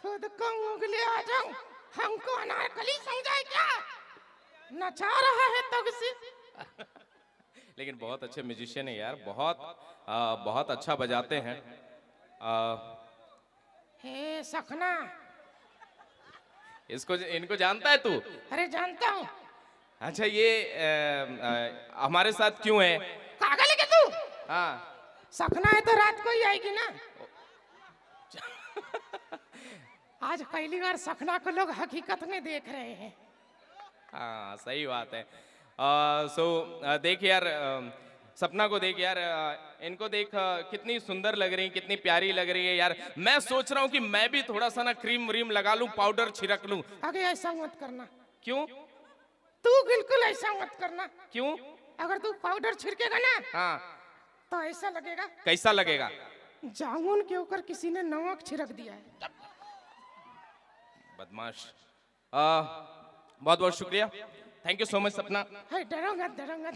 खुद को उंगली आ जाऊं, हमको अनारकली समझाए क्या? नचा रहा है तब से। लेकिन बहुत अच्छे म्यूजिशियन है यार, बहुत अच्छा बजाते हैं। आ, हे सखना, इनको जानता है तू? अरे जानता हूँ। अच्छा ये हमारे साथ क्यों है? पागल है क्या तू? हाँ। सपना है तो रात को ही आएगी ना। आज पहली बार सपना को लोग हकीकत में देख रहे हैं। हाँ सही बात है। देख यार, सपना को देख यार, इनको देख, कितनी सुंदर लग रही, कितनी प्यारी लग रही है यार। मैं सोच रहा हूँ कि मैं भी थोड़ा सा ना क्रीम व्रीम लगा लूं, पाउडर छिड़क लूं। आगे ऐसा मत करना। क्यों? तू बिल्कुल ऐसा मत करना। क्यों? अगर तू पाउडर छिड़केगा ना, हाँ। तो ऐसा लगेगा। कैसा लगेगा? जामुन के ऊपर किसी ने नमक छिड़क दिया है। बदमाश। बहुत बहुत शुक्रिया, थैंक यू सो मच सपना। है डरोगा डरोगा,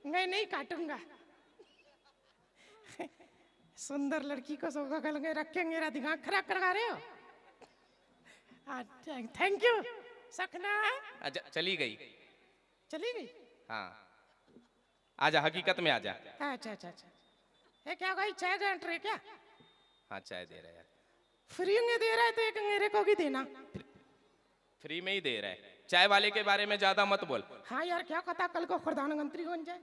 मैं नहीं काटूंगा। सुंदर लड़की को सब बगल में रख के मेरा दिमाग खराब करवा रहे हो। थैंक यू सपना। अच्छा चली गई? चली गई? हाँ, आजा हकीकत में आजा। अच्छा अच्छा अच्छा, ये क्या भाई चाय का एंट्री क्या? हाँ चाय दे रहा है यार। फ्री में दे रहा है तो एक मेरे को भी देना। फ्री में ही दे रहा है। चाय वाले के बारे में ज्यादा मत बोल। हाँ यार, क्या पता कल को प्रधानमंत्री बन जाए।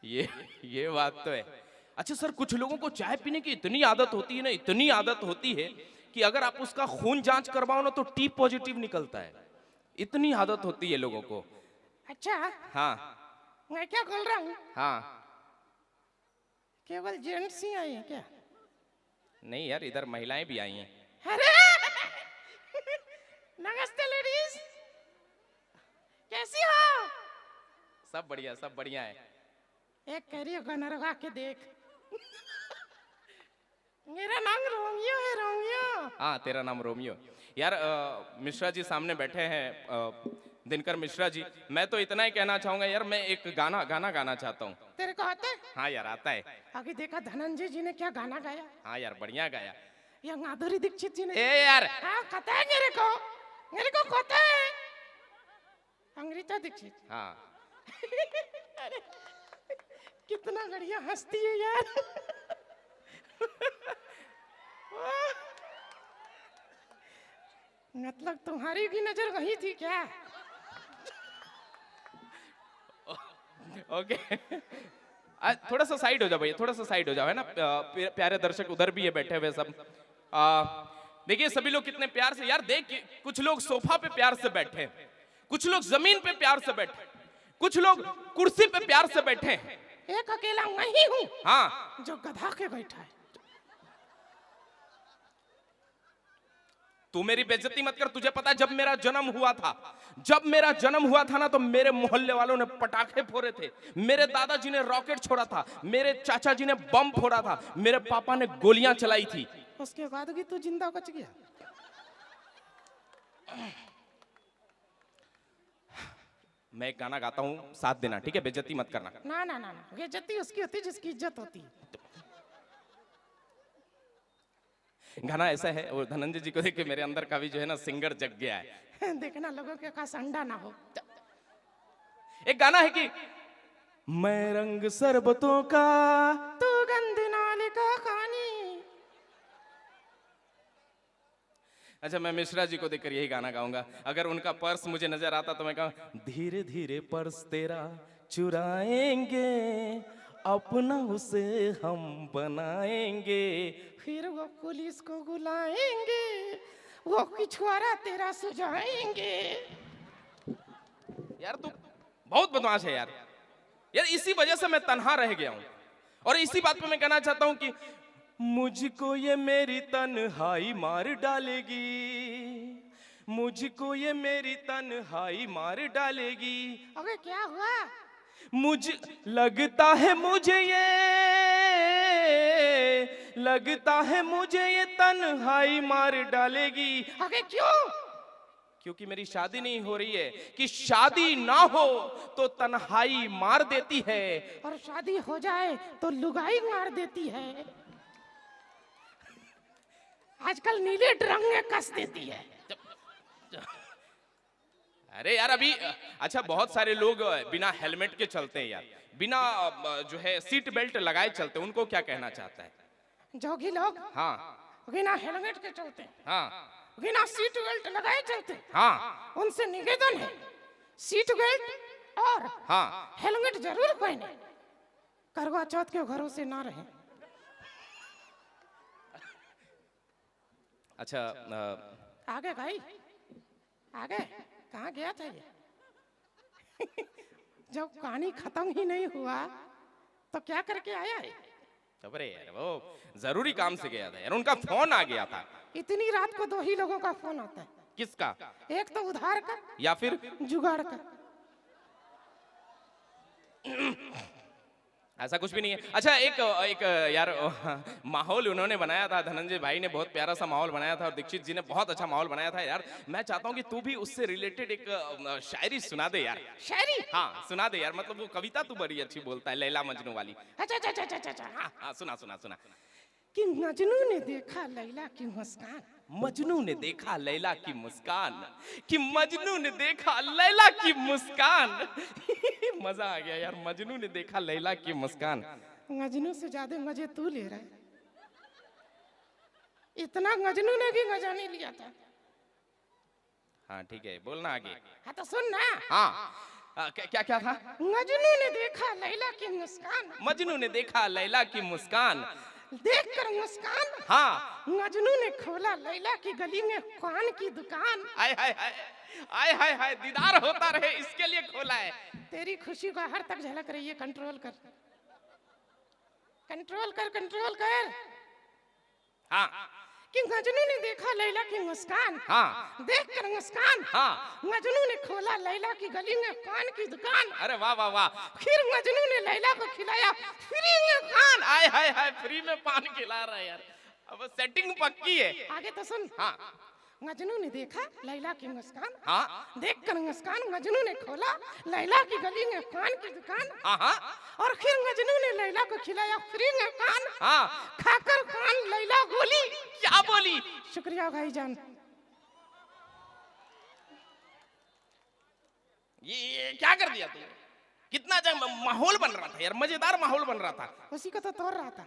ये बात तो है। अच्छा सर, कुछ लोगों को चाय पीने की इतनी आदत होती है ना, इतनी आदत होती है कि अगर आप उसका खून जांच करवाओ ना तो टी पॉजिटिव निकलता है। इतनी आदत होती है लोगों को। अच्छा हाँ। मैं क्या बोल रहा हूँ, हाँ। केवल जेंट्स ही आए हैं क्या? नहीं यार, इधर महिलाएं भी आई हैं। अरे नमस्ते लेडीज, कैसी हो? सब बढ़िया, सब बढ़िया है। एक कह रही है गनरवा के देख। मेरा नाम रोमियो है, रोमियो। हाँ तेरा नाम रोमियो। यार मिश्रा जी सामने बैठे हैं, दिनकर मिश्रा जी। मैं तो इतना ही कहना चाहूंगा यार, मैं एक गाना गाना चाहता हूँ। तेरे को आता है? हाँ यार आता है। आगे देखा धनंजय जी ने क्या गाना गाया। हाँ यार बढ़िया गाया। या माधुरी दीक्षित जी ने। ए यार, हाँ पता है मेरे को पता है। अमृता दीक्षित। हाँ। अरे कितना बढ़िया हंसती है यार। मतलब तुम्हारी भी नजर वही थी क्या? ओके। थोड़ा सा साइड हो जाओ भैया, थोड़ा सा साइड हो जाओ, है ना। प्यारे दर्शक उधर भी है बैठे हुए सब। देखिए सभी लोग कितने प्यार से यार, देख कुछ लोग सोफा पे प्यार से बैठे, कुछ लोग जमीन पे प्यार से बैठे, कुछ लोग कुर्सी पे प्यार से बैठे। एक अकेला मैं ही हूँ हाँ जो गधा के बैठा है। तू मेरी बेइज्जती मत कर। तुझे पता है जब मेरा जन्म हुआ था ना, तो मेरे मोहल्ले वालों ने पटाखे फोड़े थे, मेरे दादाजी ने रॉकेट छोड़ा था, मेरे चाचा जी ने बम फोड़ा था, मेरे पापा ने गोलियां चलाई थी। उसके बाद भी तू जिंदा बच गया। मैं एक गाना गाता हूँ, साथ देना, ठीक है? बेइज्जती मत करना। ना ना ना ना, बेइज्जती उसकी होती है जिसकी इज्जत होती है। गाना ऐसा है, और धनंजय जी को देख के मेरे अंदर का भी जो है ना सिंगर जग गया है। देखना लोगों के पास अंडा ना हो। एक गाना है कि मैं रंग शरबतों का, तू गंद नाले का पानी। अच्छा मैं मिश्रा जी को देखकर यही गाना गाऊंगा। अगर उनका पर्स मुझे नजर आता तो मैं कहूँ, धीरे धीरे पर्स तेरा चुराएंगे, अपना उसे हम बनाएंगे, फिर वो पुलिस को बुलाएंगे, वो पिछवाड़ा तेरा सुझाएंगे। यार तू बहुत बदमाश है यार। यार इसी वजह से मैं तन्हा रह गया हूं, और इसी बात पे मैं कहना चाहता हूं कि मुझको ये मेरी तन्हाई मार डालेगी, मुझको ये मेरी तन्हाई मार डालेगी। अबे क्या हुआ? मुझे लगता है मुझे ये तन्हाई मार डालेगी। अबे क्यों? क्योंकि मेरी शादी नहीं हो रही है, कि शादी ना हो तो तन्हाई मार देती है, और शादी हो जाए तो लुगाई मार देती है। आजकल नीले ड्रम में कस देती है। अरे यार अभी अच्छा बहुत सारे लोग बिना हेलमेट के चलते हैं यार, बिना जो है सीट बेल्ट लगाए चलते हैं, उनको क्या कहना चाहता है? जोगी लोग हाँ बिना हेलमेट के चलते, हाँ बिना सीट बेल्ट लगाए चलते, हाँ उनसे निवेदन है सीट बेल्ट और हाँ हेलमेट जरूर पहने, करवा चौथ के घरों से ना रहे। अच्छा आगे भाई आगे, कहाँ गया था ये? जब कहानी खत्म ही नहीं हुआ तो क्या करके आया है? अरे यार वो जरूरी काम से गया था यार, उनका फोन आ गया था। इतनी रात को 2 ही लोगों का फोन आता है। किसका? एक तो उधार का या फिर जुगाड़ का। ऐसा कुछ भी नहीं है। अच्छा एक यार माहौल उन्होंने बनाया था, धनंजय भाई ने बहुत प्यारा सा माहौल बनाया था और दीक्षित जी ने बहुत अच्छा माहौल बनाया था यार। मैं चाहता हूँ कि तू भी उससे रिलेटेड एक शायरी सुना दे यार। शायरी? हाँ सुना दे यार, मतलब वो कविता तू बड़ी अच्छी बोलता है, लैला मजनू वाली। अच्छा अच्छा अच्छा अच्छा अच्छा, हाँ हाँ सुना सुना सुना। कि मजनू ने देखा लैला की मुस्कान, मजनू ने देखा लैला की मुस्कान, कि मजनू ने देखा लैला की मुस्कान। मजा आ गया यार, मजनू ने देखा लैला की मुस्कान। मजनू से ज्यादा मजे तू ले रहा है। इतना मजनू ने भी मजा नहीं लिया था। हाँ ठीक है, बोलना आगे। हाँ तो सुन ना। हाँ क्या क्या था? मजनू ने देखा लैला की मुस्कान, मजनू ने देखा लैला की मुस्कान, देखकर मुस्कान हाँ मजनू ने खोला लैला की गली में पान की दुकान। आय हाय हाय, आय हाय हाय, दीदार होता रहे इसके लिए खोला है। तेरी खुशी का हर तक झलक रही है, कंट्रोल कर कंट्रोल कर कंट्रोल कर। हाँ कि मजनू ने देखा लैला की मुस्कान, हाँ देखकर मुस्कान हाँ, मजनू ने खोला लैला की गली में पान की दुकान। अरे वाह वाह वाह। फिर मजनू ने लैला को खिलाया फ्री में पान। आय हाय हाय, फ्री में पान खिला रहा है यार, अब सेटिंग पक्की है। आगे तो सुन। हाँ मजनू ने देखा लैला की मुस्कान, हाँ देखकर मुस्कान मजनू ने खोला लैला की गली में पान की दुकान। हाँ हाँ, और फिर मजनू ने लैला को खिलाया फ्री में पान। हाँ खाकर पान लैला बोली, क्या बोली? शुक्रिया भाईजान। ये क्या कर दिया तूने? कितना अच्छा माहौल बन रहा था यार, मजेदार माहौल बन रहा था। उसी को तो तोड़ रहा था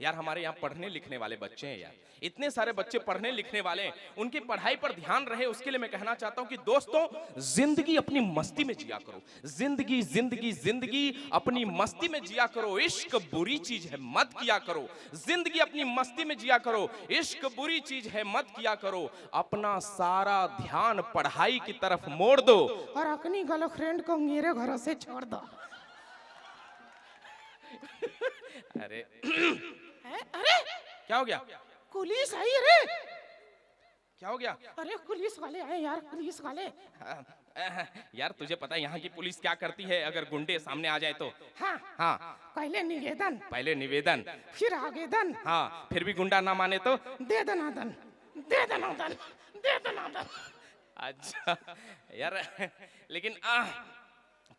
यार। हमारे यहाँ पढ़ने लिखने वाले बच्चे हैं यार, इतने सारे बच्चे पढ़ने लिखने वाले हैं, उनकी पढ़ाई पर ध्यान रहे उसके लिए मैं कहना चाहता हूँ कि दोस्तों जिंदगी अपनी मस्ती में जिया करो, जिंदगी जिंदगी जिंदगी अपनी मस्ती में जिया करो। इश्क बुरी चीज है मत किया करो, जिंदगी अपनी मस्ती में जिया करो। इश्क बुरी चीज है मत किया करो, अपना सारा ध्यान पढ़ाई की तरफ मोड़ दो और अपनी गर्लफ्रेंड को मेरे घरों से छोड़ दो। अरे अरे क्या हो गया? पुलिस आई रे। क्या हो गया? अरे पुलिस वाले आए यार, पुलिस वाले। यार तुझे पता है यहाँ की पुलिस क्या करती है अगर गुंडे सामने आ जाए तो? हाँ हाँ पहले निवेदन, पहले निवेदन, फिर आवेदन, हाँ फिर भी गुंडा ना माने तो दे दनादन, दे दनादन, दे दनादन। अच्छा यार लेकिन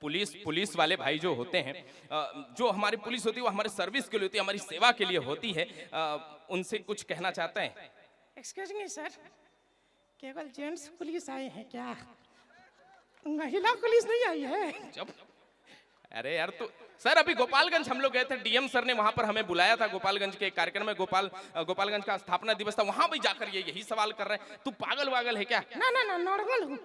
पुलिस वाले भाई जो होते हैं, जो हमारी पुलिस होती है वो हमारे सर्विस के लिए होती है, हमारी सेवा के लिए होती है। उनसे कुछ कहना चाहते हैं? एक्सक्यूज मी सर, केवल जेंट्स पुलिस आए हैं क्या? महिला पुलिस नहीं आई है? जब अरे यार तो सर अभी गोपालगंज हम लोग गए थे, डीएम सर ने वहां पर हमें बुलाया था गोपालगंज के कार्यक्रम में। गोपालगंज का स्थापना दिवस था, वहां भी जाकर ये यही सवाल कर रहे हैं। तू पागल वागल है क्या? ना ना ना, नॉर्मल हूँ।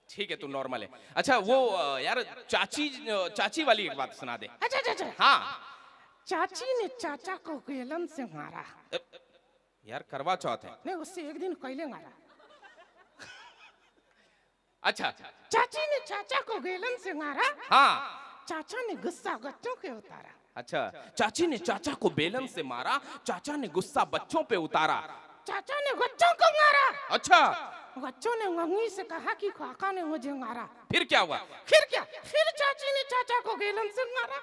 ठीक है तू नॉर्मल है। अच्छा वो यार चाची वाली एक बात सुना दे। अच्छा अच्छा अच्छा। हाँ चाची ने चाचा को बेलन से मारा। यार करवा चौथ है। नहीं, उससे एक दिन पहले मारा। अच्छा चाची ने चाचा को बेलन से मारा। हाँ चाचा ने गुस्सा बच्चों पे उतारा। अच्छा चाची ने चाचा को बेलन से मारा, चाचा ने गुस्सा बच्चों पे उतारा। चाचा ने बच्चों को मारा। अच्छा बच्चों ने मम्मी से कहा कि काका ने मुझे मारा। फिर क्या हुआ? फिर क्या? फिर चाची ने चाचा को बेलन से मारा।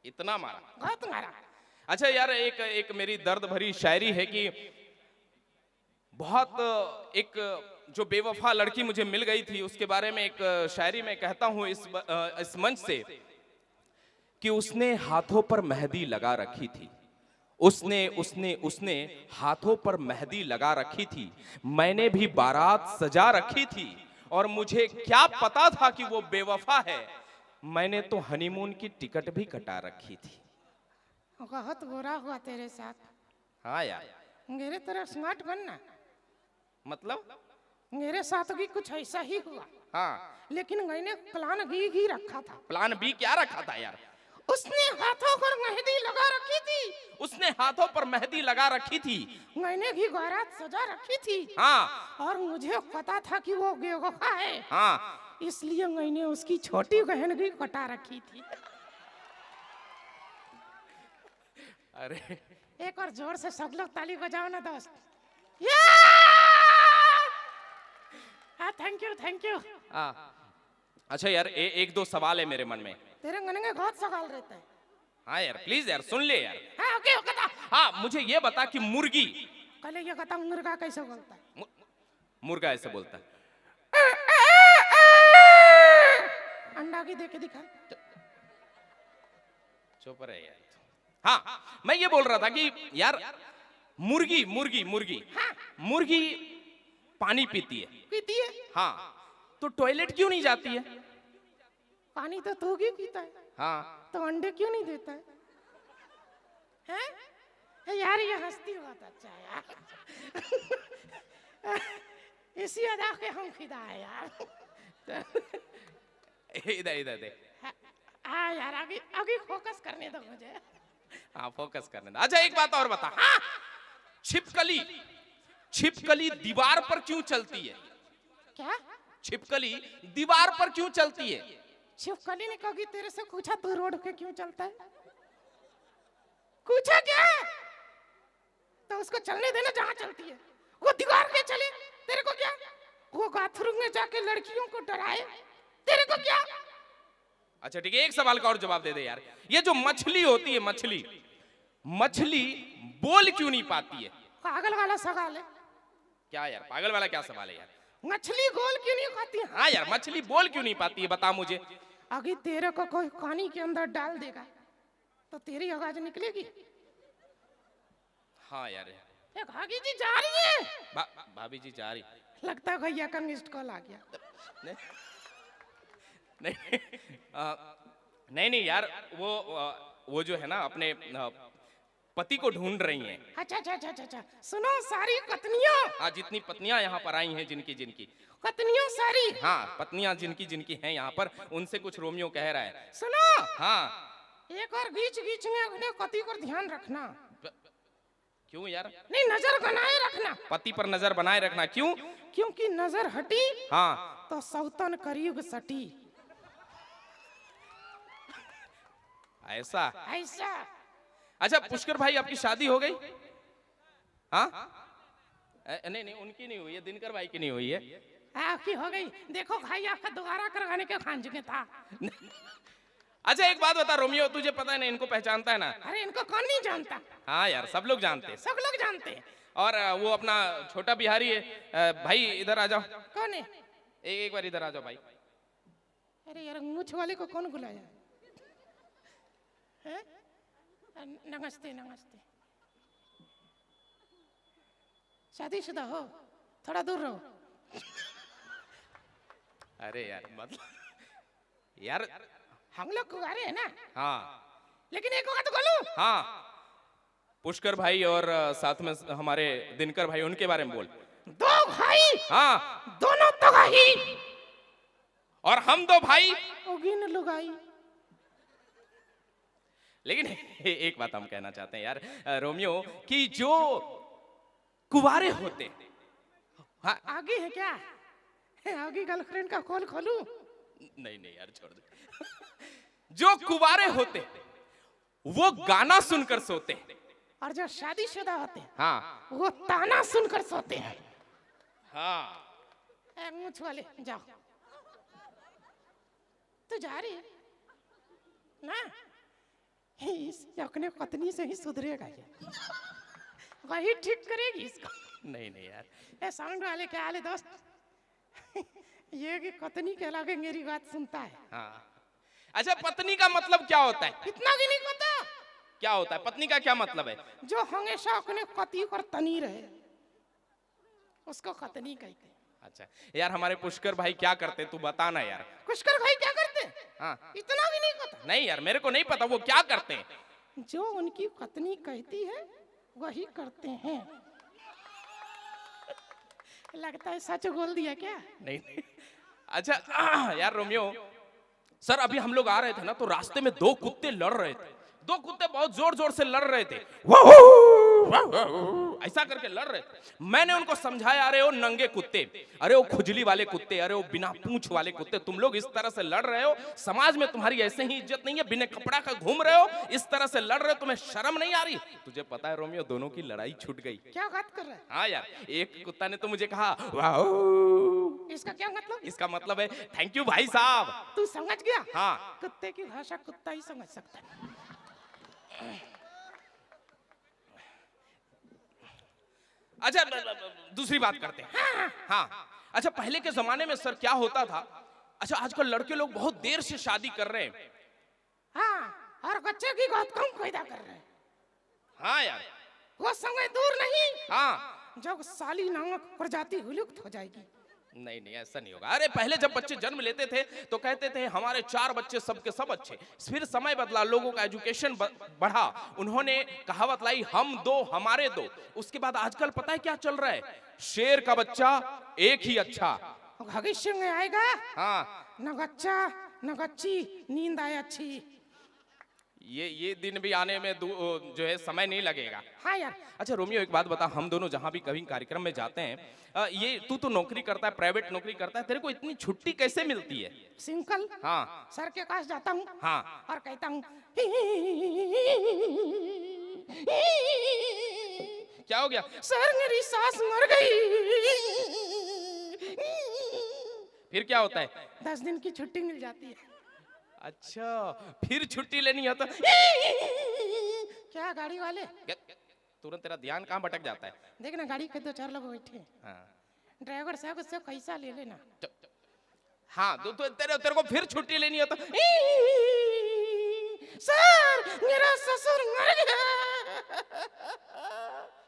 इतना मारा? बहुत मारा। अच्छा यार एक मेरी दर्द भरी शायरी है कि बहुत एक जो बेवफा लड़की मुझे मिल गई थी उसके बारे में एक शायरी में कहता हूं इस मंच से कि उसने हाथों पर मेहंदी लगा रखी थी उसने उसने उसने हाथों पर मेहंदी लगा रखी थी, मैंने भी बारात सजा रखी थी, और मुझे क्या पता था कि वो बेवफा है। मैंने तो हनीमून की टिकट भी कटा रखी थी। बहुत बुरा हुआ तेरे साथ। हाँ यार, मेरे तरह स्मार्ट बनना। मतलब मेरे साथ भी कुछ ऐसा ही हुआ, हाँ, लेकिन मैंने प्लान बी ही रखा था। प्लान बी क्या रखा था यार? उसने हाथों पर मेहंदी लगा रखी थी, उसने हाथों पर मेहंदी लगा रखी थी, मैंने भी बारात सजा रखी थी। हाँ और मुझे पता था कि वो बेवफा है, हाँ। इसलिए मैंने उसकी छोटी बहन भी कटा रखी थी। अरे एक और जोर से सब लोग ताली बजाओ ना दोस्त। हाँ, थैंक यू थैंक यू। हाँ। अच्छा यार, एक दो सवाल है मेरे मन में। तेरे मन में बहुत सवाल रहता है। हाँ यार, प्लीज यार सुन ले यार। हाँ ओके ओके था। हाँ, मुझे ये बता कि मुर्गी, कल ये कहता मुर्गा कैसे बोलता है? मुर्गा ऐसे बोलता है? अंडा की दे के दिखा। चुप रहे यार। हाँ, मैं ये बोल रहा था कि यार मुर्गी मुर्गी मुर्गी हाँ। मुर्गी पानी पीती है, पीती है। हाँ, तो टॉयलेट क्यों नहीं जाती है? पानी तो तू भी पीता है, हाँ, तो अंडे क्यों नहीं देता है? हैं? यार ये हंसती बहुत अच्छा है यार। इसी अदा के हम फिदा है यार। इधर इधर दे। हाँ यार, अभी अभी फोकस करने दो मुझे। हाँ, फोकस करने दे। अच्छा एक बात और बता। हाँ, छिपकली, छिपकली दीवार पर क्यों चलती है? क्या? छिपकली दीवार पर क्यों चलती है? छिपकली ने कभी तेरे से पूछा तू रोड पे क्यों चलता है? पूछा क्या? तो उसको चलने देना जहाँ चलती है। वो दीवार पे चले, तेरे को क्या? वो बाथरूम में जाके लड़कियों को डराए, तेरे को क्या? अच्छा ठीक है, एक सवाल का और जवाब दे दे यार। ये जो मछली होती है, मछली, मछली बोल क्यों नहीं पाती है? पागल वाला सवाल है। क्या यार, पागल वाला क्या सवाल है यार? मछली गोल क्यों नहीं खाती है? हाँ यार, मछली बोल क्यों नहीं पाती है, बता मुझे। अगर तेरे को कोई पानी के अंदर डाल देगा तो तेरी आवाज निकलेगी। हाँ यार, ए, भागी जी जा रही है। भाभी जी जा रही। लगता है भैया का मिस्ड कॉल आ गया। नहीं नहीं, नहीं नहीं यार, वो जो है ना अपने पति को ढूंढ रही हैं। अच्छा अच्छा अच्छा अच्छा, सुनो सारी पत्नियों। हाँ, जितनी पत्नियां यहाँ पर आई हैं, जिनकी जिनकी पत्नियों सारी। हाँ, पत्नियां जिनकी जिनकी हैं यहाँ पर, उनसे कुछ रोमियो कह रहा है। सुनो, हाँ, एक और बीच बीच में अपने पति पर ध्यान रखना। क्यों यार? नहीं, नजर बनाए रखना। पति पर नजर बनाए रखना, क्यों? क्योंकि नजर हटी हाँ, तो सौतन करीब सटी। ऐसा? ऐसा। अच्छा पुष्कर भाई, आपकी शादी हो गई? हाँ, नहीं नहीं, उनकी नहीं हुई है, दिनकर भाई की नहीं हुई है। आपकी हो गई। देखो भाई, आपका दोबारा करवाने के खांज में था। अच्छा एक बात बता रोमियो, तुझे पता है ना, इनको पहचानता है ना? अरे इनको कौन नहीं जानता? हाँ यार, सब लोग जानते हैं। सब लोग जानते हैं। और वो अपना छोटा बिहारी है। भाई इधर आ जाओ। कौन है? एक बार इधर आ जाओ भाई। अरे यार, मूछ वाले को कौन बुलाया है? नमस्ते नमस्ते। शादीशुदा हो? थोड़ा दूर रहो। अरे यार मतलब यार, हम लोग कुंवारे हैं ना। हाँ, लेकिन एक बात बोलूं। हाँ, पुष्कर भाई और साथ में हमारे दिनकर भाई, उनके बारे में बोल। दो भाई, हाँ, दोनों तो गही, और हम दो भाई उगिन लुगाई। लेकिन एक बात हम कहना चाहते हैं यार रोमियो, कि जो कुंवारे होते हैं। हाँ, आगे है क्या? आगे गर्लफ्रेंड का कॉल खोलूं? नहीं नहीं यार, छोड़ दे। जो कुंवारे होते वो गाना सुनकर सोते हैं, और जो शादीशुदा होते हैं हाँ, वो ताना सुनकर सोते हैं। हाँ। मूछ वाले जाओ। तू जा रही है ना? इस अपने पत्नी से ही सुधरेगा ये, वही ठीक करेगी इसको। नहीं नहीं यार, ए साउंड वाले क्या हाल है दोस्त? ये कि पत्नी के अलावा मेरी बात सुनता है। हाँ। अच्छा, पत्नी का मतलब क्या होता है? इतना भी नहीं पता? क्या होता है? पत्नी का क्या मतलब है? जो हमेशा अपने पति पर तनी रहे उसको पत्नी कहते हैं। अच्छा यार, हमारे पुष्कर भाई क्या करते तू बताना यार। पुष्कर भाई क्या करते हैं? हाँ इतना भी नहीं पता? नहीं यार, मेरे को नहीं पता वो क्या करते हैं। जो उनकी पत्नी कहती है वही करते हैं। लगता है सच बोल दिया क्या? नहीं नहीं। अच्छा यार रोमियो सर, अभी हम लोग आ रहे थे ना तो रास्ते में दो कुत्ते लड़ रहे थे। दो कुत्ते बहुत जोर जोर से लड़ रहे थे, ऐसा करके लड़ रहे थे। मैंने उनको समझाया, अरे वो नंगे कुत्ते, अरे वो खुजली वाले कुत्ते, अरे वो बिना पूंछ वाले कुत्ते, तुम लोग इस तरह से लड़ रहे हो, समाज में तुम्हारी ऐसे ही इज्जत नहीं है, बिना कपड़ा का घूम रहे हो, इस तरह से लड़ रहे हो, तुम्हें शर्म नहीं आ रही? तुझे पता है रोमियो, दोनों की लड़ाई छूट गई। क्या बात कर रहा है? हाँ यार, एक कुत्ता ने तो मुझे कहा वाह, इसका क्या मतलब? इसका मतलब है थैंक यू भाई साहब। तू समझ गया? हाँ। कुत्ते की भाषा कुत्ता ही समझ सकता है। अच्छा दूसरी बात करते हैं। हाँ अच्छा, पहले के जमाने में सर क्या होता था? अच्छा आजकल लड़के लोग बहुत देर से शादी कर रहे हैं। हाँ, और बच्चे की बहुत कम पैदा कर रहे हैं। हाँ यार, वो समय दूर नहीं हाँ जब साली नामक प्रजाति विलुप्त हो जाएगी। नहीं नहीं ऐसा नहीं होगा। अरे पहले जब बच्चे जन्म लेते थे तो कहते थे हमारे 4 बच्चे सबके सब अच्छे। फिर समय बदला, लोगों का एजुकेशन बढ़ा, उन्होंने कहावत लाई हम 2 हमारे 2। उसके बाद आजकल पता है क्या चल रहा है? शेर का बच्चा एक ही अच्छा। भविष्य में आएगा हाँ न बच्चा न बच्ची, नींद आए अच्छी। ये दिन भी आने में जो है समय नहीं लगेगा। हाँ यार। अच्छा रोमियो एक बात बता, हम दोनों जहाँ भी कभी कार्यक्रम में जाते हैं, ये तू तो नौकरी करता है, प्राइवेट नौकरी करता है, तेरे को इतनी छुट्टी कैसे मिलती है? सिंपल। हाँ सर के पास जाता हूँ हाँ और कहता हूँ क्या हो गया? सर मेरी सास मर गई। फिर क्या होता है? 10 दिन की छुट्टी मिल जाती है। अच्छा फिर छुट्टी लेनी है तो क्या गाड़ी वाले? तुरंत तेरा ध्यान कहाँ भटक जाता है? देखना गाड़ी पे 2-4 लोग बैठे हैं। हाँ ड्राइवर साहब उससे पैसा ले लेना। हाँ तो तेरे को फिर छुट्टी लेनी है तो सर मेरा ससुर मर गया।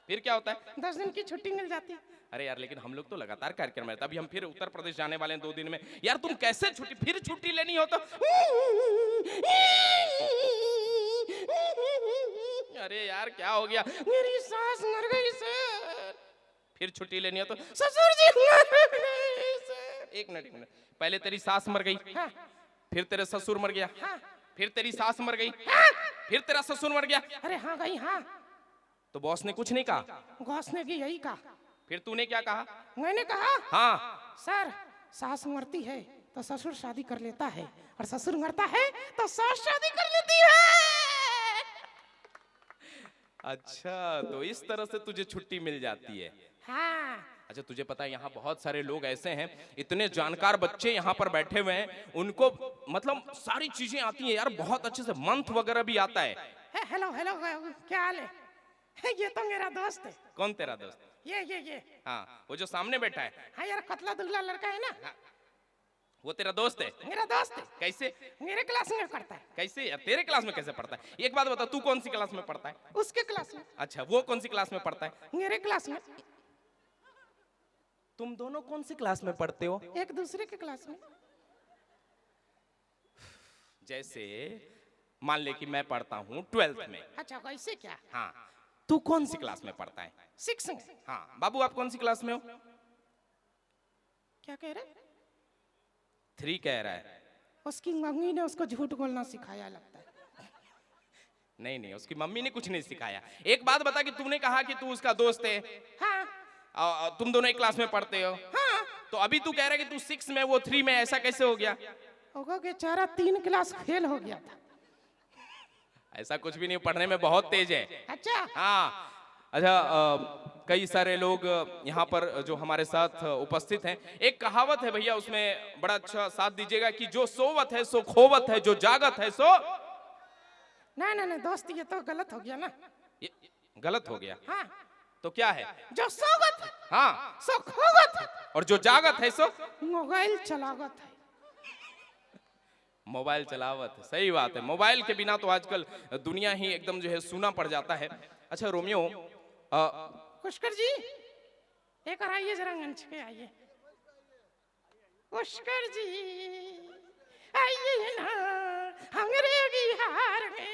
फिर क्या होता है? 10 दिन की छुट्टी मिल जाती है। अरे यार लेकिन हम लोग तो लगातार कार्यक्रम में, अभी हम फिर उत्तर प्रदेश जाने वाले हैं 2 दिन में। यार तुम कैसे फिर छुट्टी लेनी हो तो अरे यार क्या हो गया? मेरी सास मर गई सर। फिर छुट्टी लेनी हो तो ससुर जी मर गए सर। एक मिनट, पहले तेरी सास मर गई, हाँ। फिर तेरे ससुर मर गया, हाँ। फिर तेरी सास मर गई, हाँ। फिर तेरा ससुर मर गया। अरे हाँ गई। हाँ तो बॉस ने कुछ नहीं कहा? बॉस ने भी यही कहा। फिर तूने क्या कहा? मैंने कहा हाँ सर सास मरती है तो ससुर शादी कर लेता है, और ससुर मरता है तो सास शादी कर लेती है। अच्छा तो इस तरह से तुझे छुट्टी मिल जाती है। हाँ। अच्छा तुझे पता है यहाँ बहुत सारे लोग ऐसे हैं, इतने जानकार बच्चे यहाँ पर बैठे हुए हैं, उनको मतलब सारी चीजें आती हैं यार, बहुत अच्छे से मंत्र वगैरह भी आता है। हेलो हेलो क्या हाल है? ये तो मेरा दोस्त है। कौन तेरा दोस्त? ये हाँ वो जो सामने बैठा है। हाँ यार पतला दुबला लड़का है ना। हाँ, वो तेरा दोस्त है? मेरा दोस्त है। कैसे? मेरे क्लास में पढ़ता है। कैसे यार, तेरे क्लास में कैसे पढ़ता है? एक बात बता, तू कौन सी क्लास में पढ़ता है? उसके क्लास में। अच्छा वो कौन सी क्लास में पढ़ता है? मेरे क्लास में। तुम दोनों कौन सी क्लास में पढ़ते हो? एक दूसरे के क्लास में। जैसे मान ले कि मैं पढ़ता हूँ 12th में। अच्छा वैसे क्या? हाँ तू कौन सी क्लास में पढ़ता है? 6 में। हाँ बाबू आप कौन सी क्लास में हो? क्या कह रहे? 3 कह रहा है। उसकी मम्मी ने उसको झूठ बोलना सिखाया लगता है। नहीं उसकी मम्मी ने कुछ नहीं सिखाया। एक बात बता कि तूने कहा कि तू उसका दोस्त है। हाँ। तुम दोनों एक क्लास में पढ़ते हो। हाँ। तो अभी तू कह रहा है कि तू 6 में वो 3 में, ऐसा कैसे हो गया? होगा बेचारा 3 क्लास फेल हो गया था। ऐसा कुछ भी नहीं, पढ़ने में बहुत तेज है। अच्छा। हाँ अच्छा कई सारे लोग यहाँ पर जो हमारे साथ उपस्थित हैं, एक कहावत है भैया, उसमें बड़ा अच्छा साथ दीजिएगा कि जो सोवत है सो खोवत है, जो जागत है सो। नहीं दोस्त ये तो गलत हो गया ना। ये गलत हो गया? हाँ। तो क्या है? जो सोवत है हाँ सो खोवत है, और जो जागत है सो मोबाइल चलावत है। मोबाइल चलावत, सही बात है। मोबाइल के बिना तो आजकल दुनिया ही एकदम जो है सूना पड़ जाता है। अच्छा रोमियो, पुष्कर जी एक और आइए जरा मंच पे आइए। पुष्कर जी आइए ना अंग्रेजी हार में।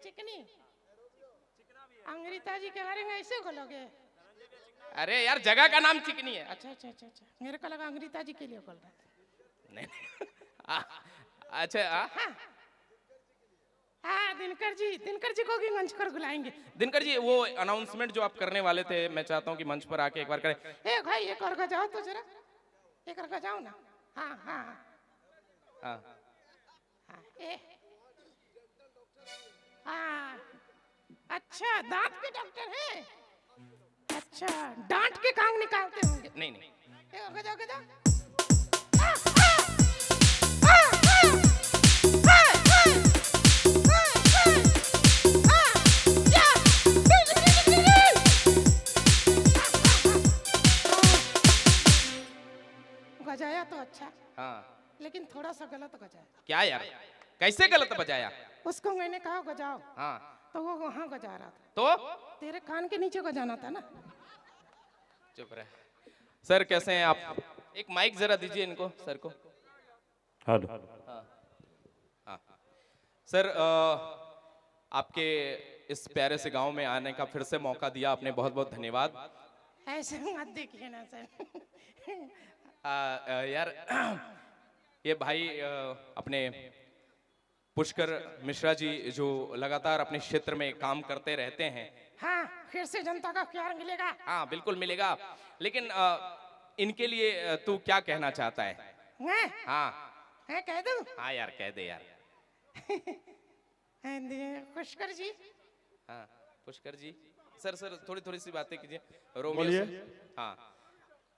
चिकनी अंग्रेता जी के बारे में ऐसे बोलोगे? अरे यार जगह का नाम चिकनी है। अच्छा अच्छा अच्छा अच्छा, मेरे को लगा अंग्रेता जी के लिए बोल रहा था। नहीं अच्छा हाँ हाँ, दिनकर जी को भी मंच पर बुलाएंगे। दिनकर जी, वो अनाउंसमेंट जो आप करने वाले थे, मैं चाहता हूँ कि मंच पर आके एक बार करें। ए भाई एक और जाओ तो जरा, एक और जाओ ना। हाँ हाँ हाँ हाँ हाँ, अच्छा दांत के डॉक्टर हैं। अच्छा डांट के कांग निकालते होंगे। नहीं नहीं, ए गजा गजा। गजाया तो अच्छा, हाँ लेकिन थोड़ा सा गलत गजाया। क्या यार, कैसे गलत बजाया? उसको मैंने कहा गजाओ, हाँ तो वो वहां गजा रहा था। तो तेरे कान के नीचे गजाना था ना। चुप रहे। सर कैसे हैं आप? एक माइक जरा दीजिए इनको, सर को। हेलो। हाँ हाँ सर, आपके इस प्यारे से गांव में आने का फिर से मौका दिया आपने, बहुत बहुत धन्यवाद। ऐसे मत देखिए ना सर। यार ये भाई अपने पुष्कर मिश्रा जी जो लगातार अपने क्षेत्र में काम करते रहते हैं। हाँ, फिर से जनता का प्यार मिलेगा। हाँ बिल्कुल मिलेगा, लेकिन इनके लिए तू क्या कहना चाहता है? मैं हाँ कह दूं? हाँ यार कह दे यार। पुष्कर जी। हाँ पुष्कर जी, सर थोड़ी थोड़ी सी बातें कीजिए। बोलिए। हाँ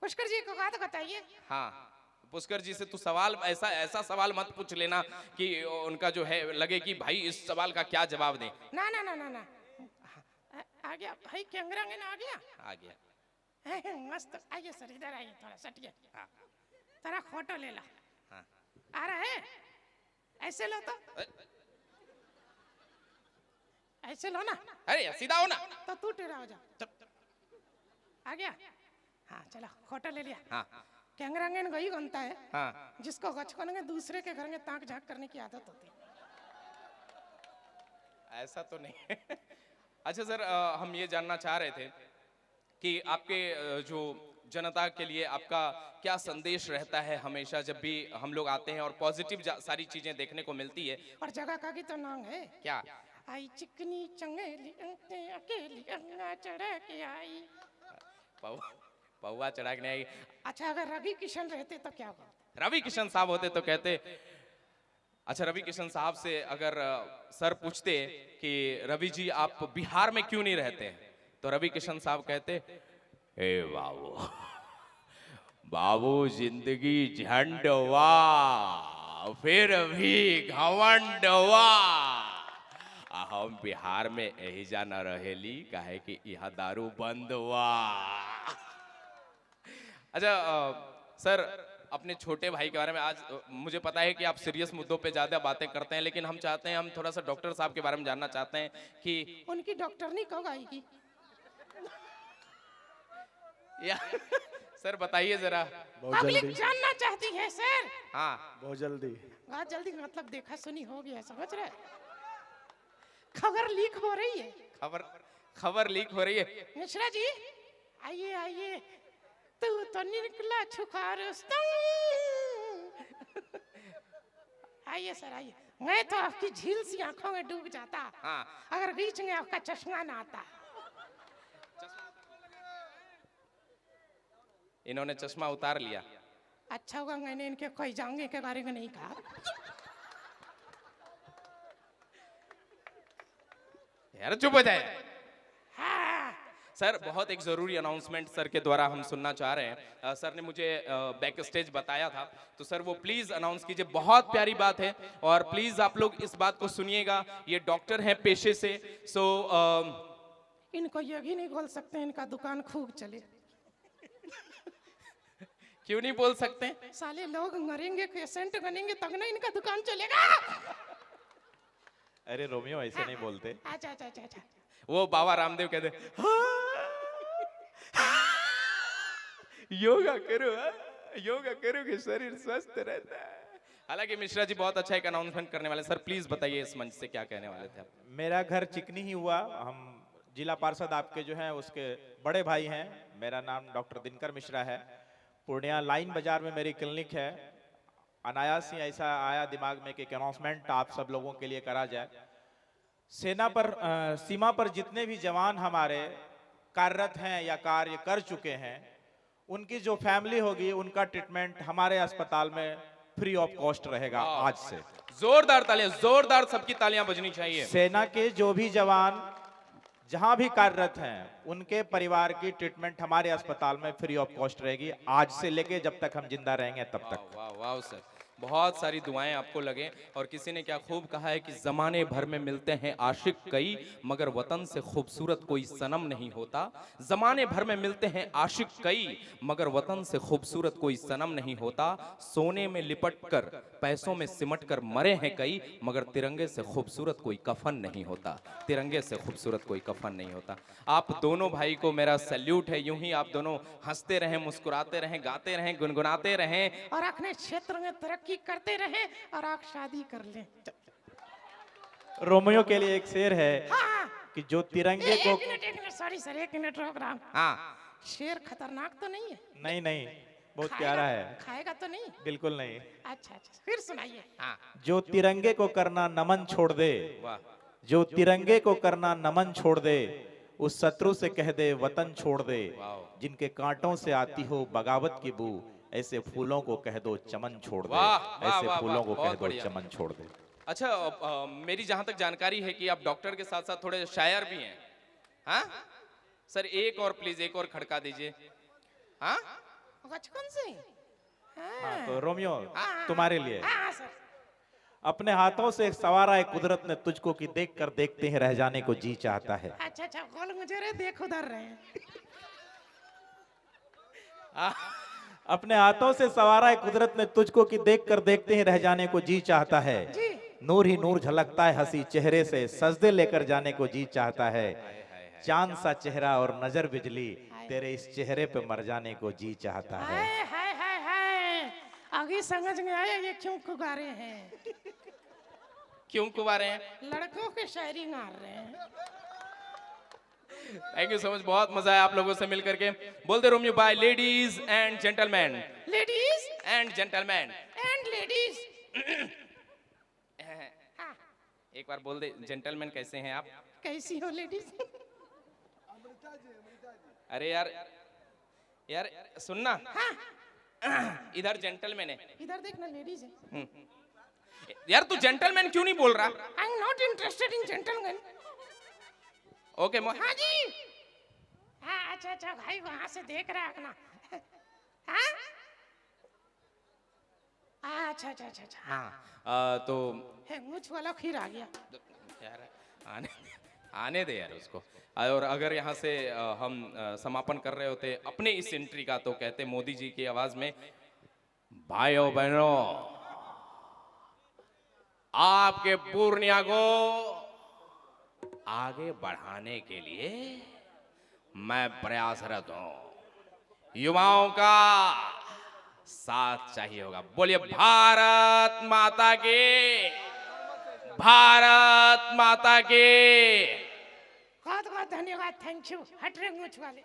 पुष्कर जी को बात बताइए। हाँ, पुष्कर जी से तू सवाल ऐसा सवाल मत पूछ लेना कि उनका जो है लगे कि भाई इस सवाल का क्या जवाब दें। ना ना ना ना ना, आ गया भाई, कैमरा मैन आ गया। आ गया। मस्त, आइए सर इधर आइए, थोड़ा सटिए। हाँ तेरा फोटो ले ला। हाँ आ रहा है? ऐसे लो तो, ऐसे लो ना। अरे यार सीधा हो ना। तो तू टेढ़ा हो जा। आ गया? हाँ चलो, फोटो ले लिया। हाँ कैमरा मैन वही बनता है हाँ जिसको बचपन में दूसरे के घर में ताक झांक करने की आदत होती है। ऐसा तो नहीं है। अच्छा सर, हम ये जानना चाह रहे थे कि आपके जो जनता के लिए आपका क्या संदेश रहता है हमेशा जब भी हम लोग आते हैं और पॉजिटिव सारी चीजें देखने को मिलती है। और जगह का भी तो नाम है। क्या? आई चिकनी चंगेली अकेली अंगा चढ़ा के आई। पौवा चढ़ा के नहीं आई। अच्छा अगर रवि किशन रहते तो क्या बात? रवि किशन साहब होते तो कहते। अच्छा रवि किशन साहब से अगर सर पूछते कि रवि जी आप बिहार में क्यों नहीं रहते, तो रवि किशन साहब कहते, हे बाबू बाबू जिंदगी झंडवा फिर भी घमंडवा, हम बिहार में यही जाना रहेली काहे कि यहाँ दारू बंद हुआ। अच्छा सर, अपने छोटे भाई के बारे में आज मुझे पता है कि आप सीरियस मुद्दों पे ज्यादा बातें करते हैं, लेकिन हम चाहते हैं, हम थोड़ा सा डॉक्टर साहब के बारे में जानना चाहते हैं कि उनकी डॉक्टरनी कब आएगी? या सर बताइए जरा। बहुत पब्लिक जल्दी। जानना चाहती है सर। हाँ बहुत जल्दी। बहुत जल्दी मतलब देखा सुनी हो गया, समझ रहे? खबर लीक हो रही है। खबर लीक हो रही है। मिश्रा जी आइए आइए, तू तो निकला छुखा रुस्तम। आइए सर आइए। मैं तो आपकी झील सी आंखों में डूब जाता हाँ अगर बीच में आपका चश्मा ना आता। इन्होंने चश्मा उतार लिया। अच्छा होगा मैंने इनके कोई जाऊंगे के बारे में नहीं कहा। यार चुप हो जाए। हाँ, सर बहुत एक जरूरी अनाउंसमेंट सर के द्वारा हम सुनना चाह रहे हैं। सर ने मुझे बैक स्टेज बताया था, तो सर वो प्लीज अनाउंस कीजिए। बहुत प्यारी बात है और प्लीज आप लोग इस बात को सुनिएगा। ये डॉक्टर हैं पेशे से, सो इनको ये भी नहीं बोल सकते इनका दुकान खूब चले। क्यों नहीं बोल सकते? साले लोग मरेंगे, पेशेंट बनेंगे तब ना इनका दुकान चलेगा। अरे रोमियो ऐसे नहीं बोलते। अच्छा अच्छा अच्छा अच्छा। वो बाबा रामदेव कहते योगा करो, योगा करोगे शरीर स्वस्थ रहता है। हालांकि मिश्रा जी बहुत अच्छा एक अनाउंसमेंट करने वाले। सर प्लीज बताइए इस मंच से क्या कहने वाले थे आप? मेरा घर चिकनी ही हुआ। हम जिला पार्षद आपके जो हैं उसके बड़े भाई हैं। मेरा नाम डॉक्टर दिनकर मिश्रा है। पूर्णिया लाइन बाजार में मेरी क्लिनिक है। अनायास ही ऐसा आया दिमाग में कि एक अनाउंसमेंट आप सब लोगों के लिए करा जाए। सेना पर सीमा पर जितने भी जवान हमारे कार्यरत हैं या कार्य कर चुके हैं, उनकी जो फैमिली होगी उनका ट्रीटमेंट हमारे अस्पताल में फ्री ऑफ कॉस्ट रहेगा आज से। जोरदार तालियां, जोरदार सबकी तालियां बजनी चाहिए। सेना के जो भी जवान जहां भी कार्यरत हैं उनके परिवार की ट्रीटमेंट हमारे अस्पताल में फ्री ऑफ कॉस्ट रहेगी आज से लेके जब तक हम जिंदा रहेंगे तब तक। वाह वाह सर, बहुत सारी दुआएं आपको लगे। और किसी ने क्या खूब कहा है कि जमाने भर में मिलते हैं आशिक कई, मगर वतन से खूबसूरत कोई सनम नहीं होता। जमाने भर में मिलते हैं आशिक कई, मगर वतन से खूबसूरत कोई सनम नहीं होता। सोने में लिपट कर पैसों में सिमट कर मरे हैं कई, मगर तिरंगे से खूबसूरत कोई कफन नहीं होता। तिरंगे से खूबसूरत कोई कफन नहीं होता। आप दोनों भाई को मेरा सैल्यूट है। यूं ही आप दोनों हंसते रहें, मुस्कुराते रहें, गाते रहें, गुनगुनाते रहें और अपने क्षेत्र में तरक्की करते रहे और आप शादी कर लें। रोमियो के लिए एक शेर है हाँ। कि जो तिरंगे को एक मिनट सॉरी सर, एक मिनट रोक रहा हूं। हाँ शेर खतरनाक तो नहीं है? नहीं नहीं बहुत खाएगा- प्यारा है। खाएगा तो नहीं? बिल्कुल नहीं। अच्छा अच्छा, फिर सुनाइए। हाँ जो तिरंगे को करना नमन छोड़ दे, वाह जो तिरंगे को करना नमन छोड़ दे, उस शत्रु से कह दे वतन छोड़ दे। जिनके कांटों से आती हो बगावत की बू, ऐसे फूलों को कह दो चमन छोड़ दे। वाह, वाह, ऐसे वाह, फूलों को बहुत कह दो बढ़िया। चमन छोड़ दे। अच्छा मेरी जहां तक जानकारी है कि आप डॉक्टर के साथ साथ थोड़े शायर भी हैं। हाँ सर, एक और प्लीज, एक और खड़का दीजिए। हाँ बचपन से ही? हाँ, तो रोमियो तुम्हारे लिए हाँ सर। अपने हाथों से सवारा है कुदरत ने तुझको कि देख कर देखते हैं रह जाने को जी चाहता है। अच्छा अच्छा, गोल मुझे रे देख उधर रहे हैं। अपने हाथों से सवारा है कुदरत ने तुझको कि देख कर देखते हैं रह जाने को जी चाहता है। जी। नूर ही नूर झलकता है हंसी चेहरे से, सजदे लेकर जाने को जी चाहता है। चांद सा चेहरा और नजर बिजली, तेरे इस चेहरे पे मर जाने को जी चाहता है। हाय हाय हाय हाय, अभी समझ में आया ये क्यों कुगारे हैं। क्यों कुंवारे हैं? लड़कों के शायरी मार रहे हैं। थैंक यू सो मच, बहुत मजा आया आप लोगों से मिलकर के। बोलते Romeo bye. Ladies and gentleman, ladies and gentleman, and ladies. एक बार बोल दे जेंटलमैन कैसे हैं आप? कैसी हो लेडीज? अरे यार यार सुनना, इधर जेंटलमैन है, इधर देखना लेडीज है। यार तू जेंटलमैन क्यों नहीं बोल रहा? I am not interested in gentleman. Okay हाँ जी। हाँ अच्छा अच्छा, भाई वहां से देख रहा है अपना। हाँ अच्छा अच्छा अच्छा अच्छा। हाँ तो है मुझ वाला खीर आ गया। यार आने दे यार उसको। और अगर यहाँ से हम समापन कर रहे होते अपने इस एंट्री का, तो कहते मोदी जी की आवाज में, भाइयों बहनों, आपके पूर्णिया को आगे बढ़ाने के लिए मैं प्रयासरत हूं। युवाओं का साथ चाहिए होगा। बोलिए भारत माता की, भारत माता की। बहुत बहुत धन्यवाद, थैंक यू। हट रहे मुझ वाले।